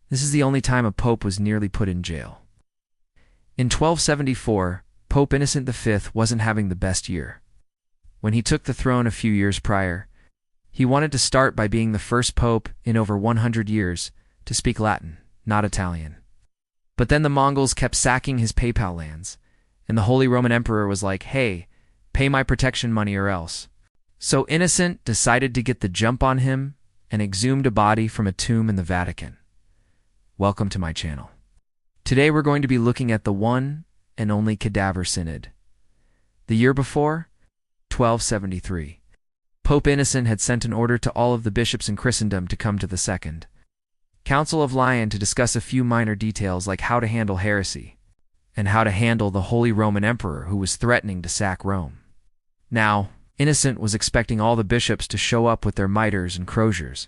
This is the only time a pope was nearly put in jail. In 1274, Pope Innocent V wasn't having the best year. When he took the throne a few years prior, he wanted to start by being the first pope in over 100 years to speak Latin, not Italian. But then the Mongols kept sacking his papal lands, and the Holy Roman Emperor was like, hey, pay my protection money or else. So Innocent decided to get the jump on him and exhumed a body from a tomb in the Vatican. Welcome to my channel. Today we're going to be looking at the one and only Cadaver Synod. The year before, 1273, Pope Innocent had sent an order to all of the bishops in Christendom to come to the Second Council of Lyon to discuss a few minor details like how to handle heresy and how to handle the Holy Roman Emperor who was threatening to sack Rome. Now, Innocent was expecting all the bishops to show up with their mitres and croziers,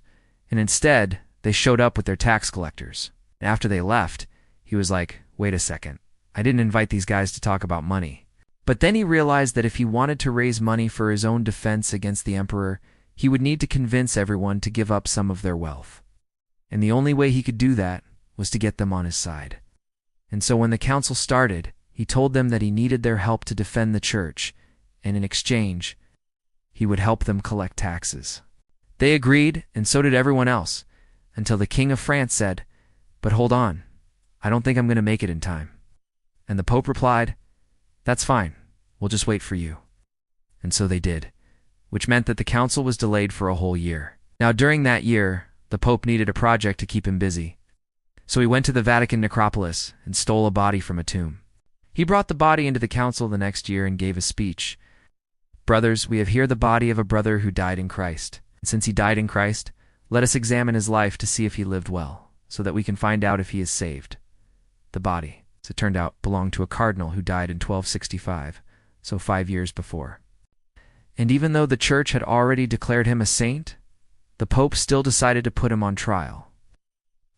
and instead they showed up with their tax collectors. After they left, he was like, wait a second, I didn't invite these guys to talk about money. But then he realized that if he wanted to raise money for his own defense against the emperor, he would need to convince everyone to give up some of their wealth. And the only way he could do that was to get them on his side. And so when the council started, he told them that he needed their help to defend the church, and in exchange, he would help them collect taxes. They agreed, and so did everyone else, until the King of France said, but hold on, I don't think I'm going to make it in time. And the Pope replied, that's fine, we'll just wait for you. And so they did, which meant that the council was delayed for a whole year. Now during that year, the Pope needed a project to keep him busy. So he went to the Vatican necropolis and stole a body from a tomb. He brought the body into the council the next year and gave a speech. Brothers, we have here the body of a brother who died in Christ. And since he died in Christ, let us examine his life to see if he lived well, so that we can find out if he is saved. The body, as it turned out, belonged to a cardinal who died in 1265, so 5 years before. And even though the church had already declared him a saint, the Pope still decided to put him on trial.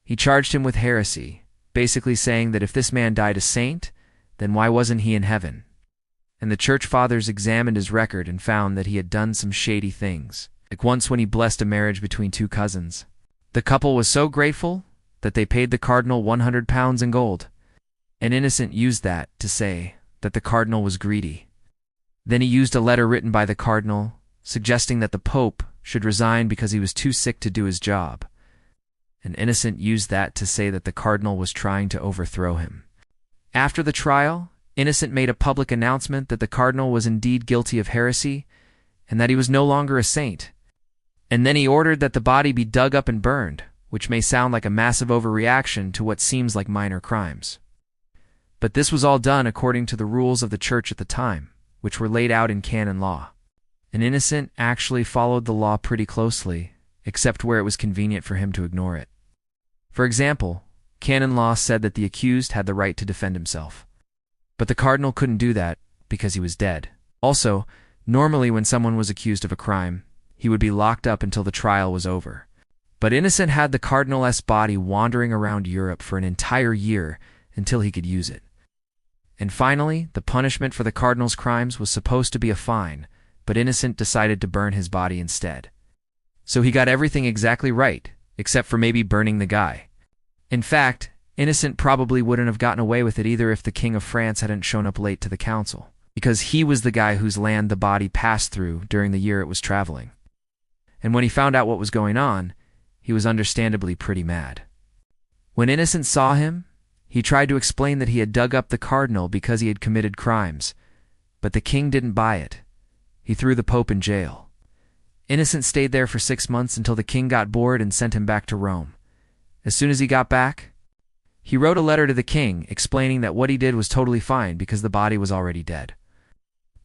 He charged him with heresy, basically saying that if this man died a saint, then why wasn't he in heaven? And the church fathers examined his record and found that he had done some shady things, like once when he blessed a marriage between two cousins. The couple was so grateful that they paid the cardinal 100 pounds in gold, and Innocent used that to say that the cardinal was greedy. Then he used a letter written by the cardinal, suggesting that the Pope should resign because he was too sick to do his job, and Innocent used that to say that the cardinal was trying to overthrow him. After the trial, Innocent made a public announcement that the cardinal was indeed guilty of heresy, and that he was no longer a saint. And then he ordered that the body be dug up and burned, which may sound like a massive overreaction to what seems like minor crimes. But this was all done according to the rules of the church at the time, which were laid out in canon law. And Innocent actually followed the law pretty closely, except where it was convenient for him to ignore it. For example, canon law said that the accused had the right to defend himself. But the cardinal couldn't do that because he was dead. Also, normally when someone was accused of a crime, he would be locked up until the trial was over. But Innocent had the cardinal's body wandering around Europe for an entire year until he could use it. And finally, the punishment for the cardinal's crimes was supposed to be a fine, but Innocent decided to burn his body instead. So he got everything exactly right, except for maybe burning the guy. In fact, Innocent probably wouldn't have gotten away with it either if the King of France hadn't shown up late to the council, because he was the guy whose land the body passed through during the year it was traveling. And when he found out what was going on, he was understandably pretty mad. When Innocent saw him, he tried to explain that he had dug up the cardinal because he had committed crimes, but the king didn't buy it. He threw the Pope in jail. Innocent stayed there for 6 months until the king got bored and sent him back to Rome. As soon as he got back, he wrote a letter to the king explaining that what he did was totally fine because the body was already dead.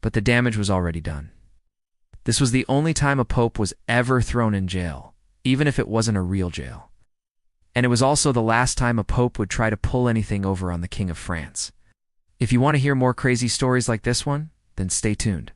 But the damage was already done. This was the only time a pope was ever thrown in jail, even if it wasn't a real jail. And it was also the last time a pope would try to pull anything over on the King of France. If you want to hear more crazy stories like this one, then stay tuned.